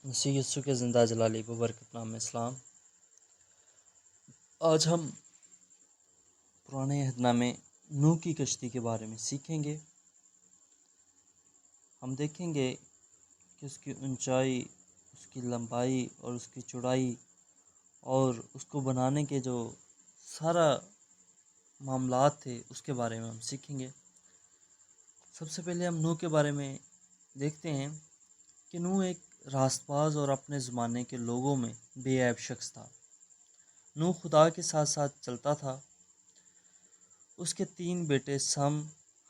مسیح یسوع کے زندہ جلالی ببرکت نام اسلام۔ آج ہم پرانے عہد نامے نوح کی کشتی کے بارے میں سیکھیں گے۔ ہم دیکھیں گے کہ اس کی اونچائی، اس کی لمبائی اور اس کی چوڑائی اور اس کو بنانے کے جو سارا معاملات تھے اس کے بارے میں ہم سیکھیں گے۔ سب سے پہلے ہم نوح کے بارے میں دیکھتے ہیں کہ نوح ایک راست باز اور اپنے زمانے کے لوگوں میں بے عیب شخص تھا۔ نوح خدا کے ساتھ ساتھ چلتا تھا۔ اس کے 3 بیٹے سم،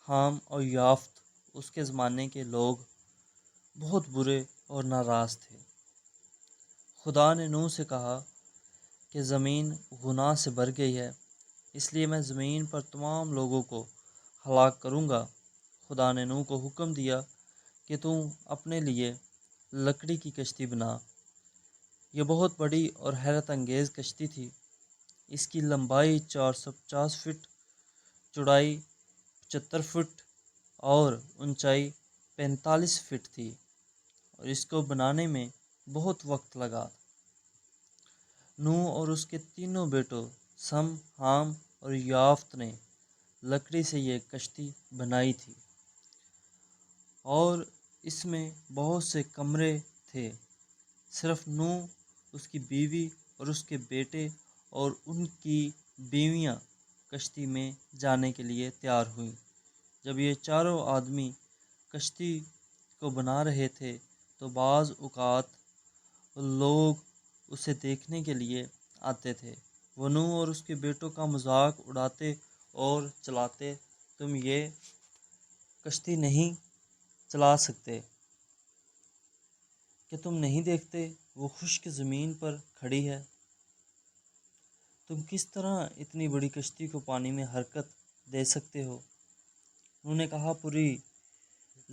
حام اور یافت اس کے زمانے کے لوگ بہت برے اور ناراض تھے۔ خدا نے نوح سے کہا کہ زمین گناہ سے بھر گئی ہے، اس لیے میں زمین پر تمام لوگوں کو ہلاک کروں گا۔ خدا نے نوح کو حکم دیا کہ تم اپنے لیے لکڑی کی کشتی بنا۔ یہ بہت بڑی اور حیرت انگیز کشتی تھی۔ اس کی لمبائی 450 فٹ، چوڑائی 75 فٹ اور اونچائی 45 فٹ تھی، اور اس کو بنانے میں بہت وقت لگا۔ نوح اور اس کے تینوں بیٹوں سم، حام اور یافت نے لکڑی سے یہ کشتی بنائی تھی، اور اس میں بہت سے کمرے تھے۔ صرف نوح، اس کی بیوی اور اس کے بیٹے اور ان کی بیویاں کشتی میں جانے کے لیے تیار ہوئیں۔ جب یہ چاروں آدمی کشتی کو بنا رہے تھے تو بعض اوقات لوگ اسے دیکھنے کے لیے آتے تھے۔ وہ نوح اور اس کے بیٹوں کا مذاق اڑاتے اور چلاتے، تم یہ کشتی نہیں چلا سکتے؟ کہ تم نہیں دیکھتے وہ خشک زمین پر کھڑی ہے؟ تم کس طرح اتنی بڑی کشتی کو پانی میں حرکت دے سکتے ہو؟ انہوں نے کہا پوری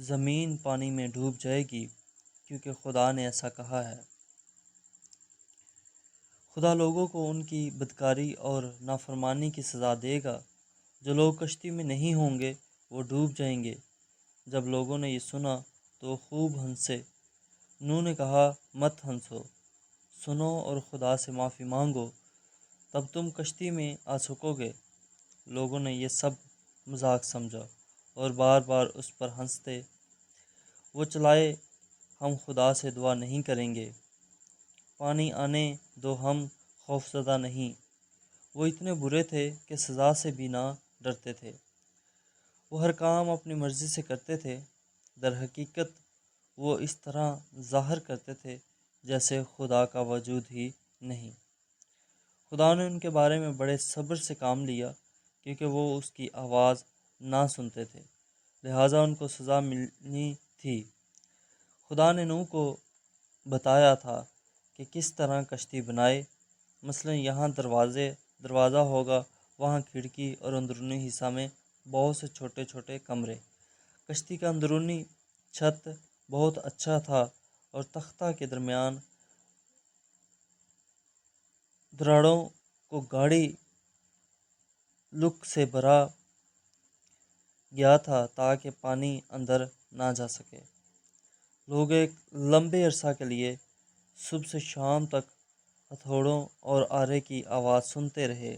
زمین پانی میں ڈوب جائے گی، کیونکہ خدا نے ایسا کہا ہے۔ خدا لوگوں کو ان کی بدکاری اور نافرمانی کی سزا دے گا۔ جو لوگ کشتی میں نہیں ہوں گے وہ ڈوب جائیں گے۔ جب لوگوں نے یہ سنا تو خوب ہنسے۔ نوح نے کہا مت ہنسو، سنو اور خدا سے معافی مانگو، تب تم کشتی میں آ سکو گے۔ لوگوں نے یہ سب مذاق سمجھا اور بار بار اس پر ہنستے۔ وہ چلائے، ہم خدا سے دعا نہیں کریں گے، پانی آنے دو، ہم خوفزدہ نہیں۔ وہ اتنے برے تھے کہ سزا سے بھی نہ ڈرتے تھے۔ وہ ہر کام اپنی مرضی سے کرتے تھے۔ در حقیقت وہ اس طرح ظاہر کرتے تھے جیسے خدا کا وجود ہی نہیں۔ خدا نے ان کے بارے میں بڑے صبر سے کام لیا، کیونکہ وہ اس کی آواز نہ سنتے تھے، لہٰذا ان کو سزا ملنی تھی۔ خدا نے نوح کو بتایا تھا کہ کس طرح کشتی بنائے، مثلا یہاں دروازہ ہوگا، وہاں کھڑکی اور اندرونی حصہ میں بہت سے چھوٹے چھوٹے کمرے۔ کشتی کا اندرونی چھت بہت اچھا تھا اور تختہ کے درمیان دراڑوں کو گاڑی لک سے بھرا گیا تھا تاکہ پانی اندر نہ جا سکے۔ لوگ ایک لمبے عرصہ کے لیے صبح سے شام تک ہتھوڑوں اور آرے کی آواز سنتے رہے۔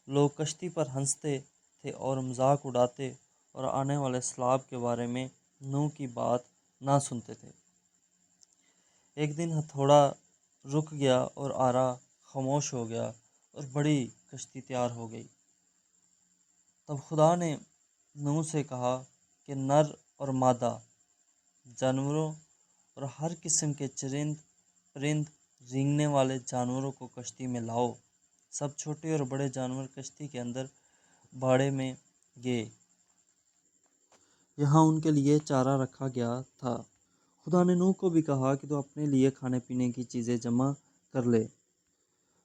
لوگ کشتی پر ہنستے تھے اور مذاق اڑاتے اور آنے والے سیلاب کے بارے میں نوح کی بات نہ سنتے تھے۔ ایک دن ہتھوڑا رک گیا اور آرا خاموش ہو گیا اور بڑی کشتی تیار ہو گئی۔ تب خدا نے نوح سے کہا کہ نر اور مادہ جانوروں اور ہر قسم کے چرند پرند رینگنے والے جانوروں کو کشتی میں لاؤ۔ سب چھوٹے اور بڑے جانور کشتی کے اندر باڑے میں گئے۔ یہاں ان کے لیے چارہ رکھا گیا تھا۔ خدا نے نوح کو بھی کہا کہ تو اپنے لیے کھانے پینے کی چیزیں جمع کر لے۔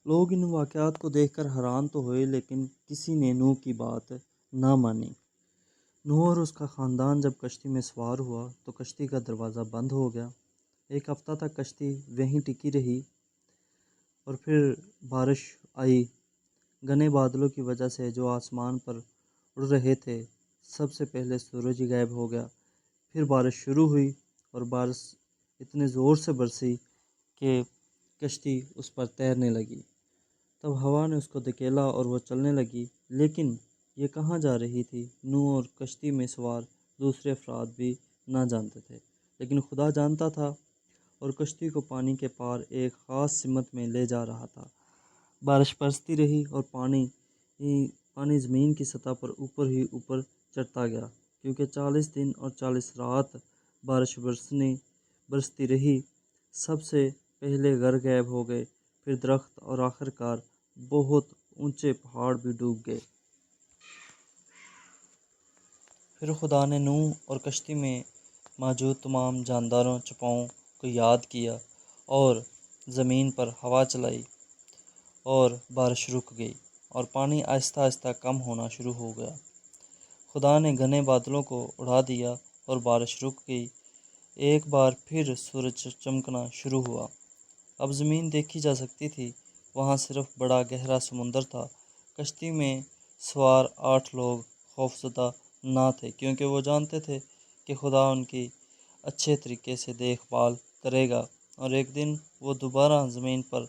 لوگ ان واقعات کو دیکھ کر حیران تو ہوئے، لیکن کسی نے نوح کی بات نہ مانی۔ نوح اور اس کا خاندان جب کشتی میں سوار ہوا تو کشتی کا دروازہ بند ہو گیا۔ 1 ہفتہ تک کشتی وہیں ٹکی رہی، اور پھر بارش آئی۔ گھنے بادلوں کی وجہ سے جو آسمان پر اڑ رہے تھے، سب سے پہلے سورج ہی غائب ہو گیا۔ پھر بارش شروع ہوئی اور اتنے زور سے برسی کہ کشتی اس پر تیرنے لگی۔ تب ہوا نے اس کو دھکیلا اور وہ چلنے لگی، لیکن یہ کہاں جا رہی تھی نوح اور کشتی میں سوار دوسرے افراد بھی نہ جانتے تھے، لیکن خدا جانتا تھا، اور کشتی کو پانی کے پار ایک خاص سمت میں لے جا رہا تھا۔ بارش برستی رہی اور پانی زمین کی سطح پر اوپر ہی اوپر چڑھتا گیا، کیونکہ 40 دن اور 40 رات بارش برستی رہی۔ سب سے پہلے گھر غائب ہو گئے، پھر درخت، اور آخر کار بہت اونچے پہاڑ بھی ڈوب گئے۔ پھر خدا نے نوح اور کشتی میں موجود تمام جانداروں چپاؤں کو یاد کیا، اور زمین پر ہوا چلائی، اور بارش رک گئی، اور پانی آہستہ آہستہ کم ہونا شروع ہو گیا۔ خدا نے گھنے بادلوں کو اڑا دیا اور بارش رک گئی۔ ایک بار پھر سورج چمکنا شروع ہوا۔ اب زمین دیکھی جا سکتی تھی، وہاں صرف بڑا گہرا سمندر تھا۔ کشتی میں سوار 8 لوگ خوفزدہ نہ تھے، کیونکہ وہ جانتے تھے کہ خدا ان کی اچھے طریقے سے دیکھ بھال کرے گا، اور ایک دن وہ دوبارہ زمین پر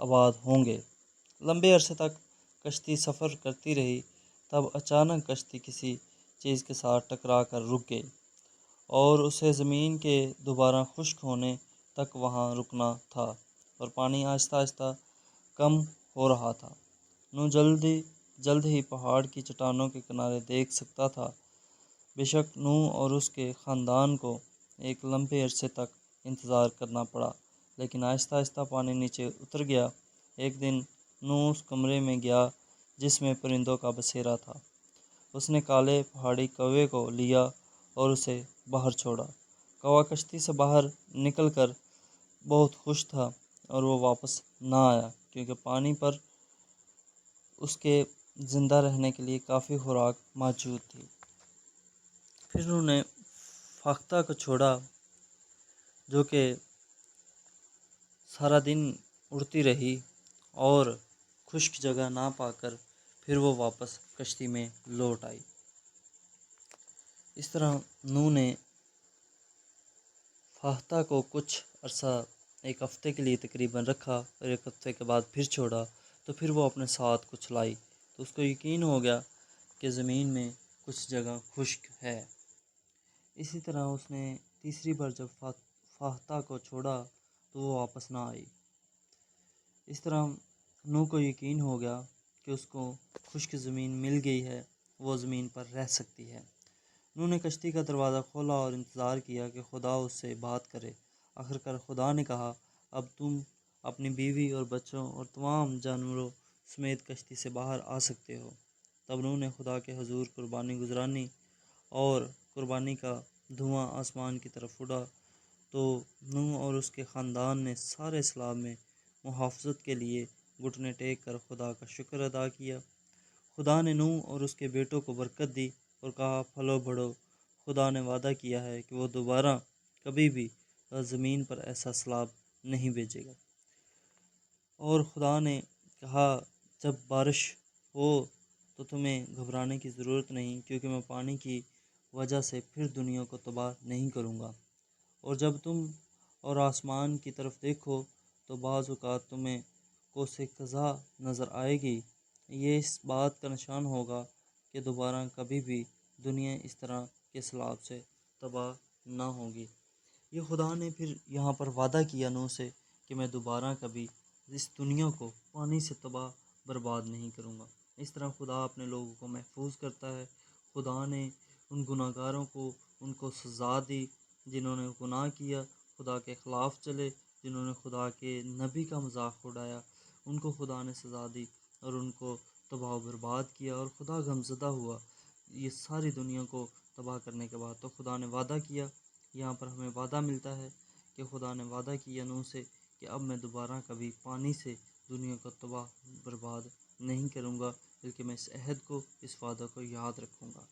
آباد ہوں گے۔ لمبے عرصے تک کشتی سفر کرتی رہی، تب اچانک کشتی کسی چیز کے ساتھ ٹکرا کر رک گئی، اور اسے زمین کے دوبارہ خشک ہونے تک وہاں رکنا تھا، اور پانی آہستہ آہستہ کم ہو رہا تھا۔ نوح جلد ہی پہاڑ کی چٹانوں کے کنارے دیکھ سکتا تھا۔ بے شک نوح اور اس کے خاندان کو ایک لمبے عرصے تک انتظار کرنا پڑا، لیکن آہستہ آہستہ پانی نیچے اتر گیا۔ ایک دن نوح اس کمرے میں گیا جس میں پرندوں کا بسیرا تھا۔ اس نے کالے پہاڑی کوے کو لیا اور اسے باہر چھوڑا۔ کوا کشتی سے باہر نکل کر بہت خوش تھا، اور وہ واپس نہ آیا، کیونکہ پانی پر اس کے زندہ رہنے کے لیے کافی خوراک موجود تھی۔ پھر انہوں نے فاختہ کو چھوڑا، جو کہ سارا دن اڑتی رہی، اور خشک جگہ نہ پا کر پھر وہ واپس کشتی میں لوٹ آئی۔ اس طرح نوح نے فاختہ کو کچھ عرصہ، 1 ہفتے کے لیے تقریباً رکھا، اور 1 ہفتے کے بعد پھر چھوڑا، تو پھر وہ اپنے ساتھ کچھ لائی، تو اس کو یقین ہو گیا کہ زمین میں کچھ جگہ خشک ہے۔ اسی طرح اس نے تیسری بار جب فاختہ کو چھوڑا تو وہ واپس نہ آئی۔ اس طرح نوح کو یقین ہو گیا کہ اس کو خشک زمین مل گئی ہے، وہ زمین پر رہ سکتی ہے۔ نوح نے کشتی کا دروازہ کھولا اور انتظار کیا کہ خدا اس سے بات کرے۔ آخرکار خدا نے کہا، اب تم اپنی بیوی اور بچوں اور تمام جانوروں سمیت کشتی سے باہر آ سکتے ہو۔ تب نوح نے خدا کے حضور قربانی گزرانی، اور قربانی کا دھواں آسمان کی طرف اڑا، تو نوح اور اس کے خاندان نے سارے سیلاب میں محافظت کے لیے گھٹنے ٹیک کر خدا کا شکر ادا کیا۔ خدا نے نوح اور اس کے بیٹوں کو برکت دی اور کہا، پھلو بڑھو، خدا نے وعدہ کیا ہے کہ وہ دوبارہ کبھی بھی زمین پر ایسا سیلاب نہیں بھیجے گا۔ اور خدا نے کہا، جب بارش ہو تو تمہیں گھبرانے کی ضرورت نہیں، کیونکہ میں پانی کی وجہ سے پھر دنیا کو تباہ نہیں کروں گا۔ اور جب تم اور آسمان کی طرف دیکھو تو بعض اوقات تمہیں قوس قزح نظر آئے گی۔ یہ اس بات کا نشان ہوگا کہ دوبارہ کبھی بھی دنیا اس طرح کے سیلاب سے تباہ نہ ہوگی۔ یہ خدا نے پھر یہاں پر وعدہ کیا نوح سے کہ میں دوبارہ کبھی اس دنیا کو پانی سے تباہ برباد نہیں کروں گا۔ اس طرح خدا اپنے لوگوں کو محفوظ کرتا ہے۔ خدا نے ان گناہ گاروں کو ان کو سزا دی جنہوں نے گناہ کیا، خدا کے خلاف چلے، جنہوں نے خدا کے نبی کا مذاق اڑایا، ان کو خدا نے سزا دی اور ان کو تباہ و برباد کیا، اور خدا غمزدہ ہوا یہ ساری دنیا کو تباہ کرنے کے بعد۔ تو خدا نے وعدہ کیا، یہاں پر ہمیں وعدہ ملتا ہے کہ خدا نے وعدہ کیا نوح سے کہ اب میں دوبارہ کبھی پانی سے دنیا کو تباہ برباد نہیں کروں گا، بلکہ میں اس عہد کو، اس وعدہ کو یاد رکھوں گا۔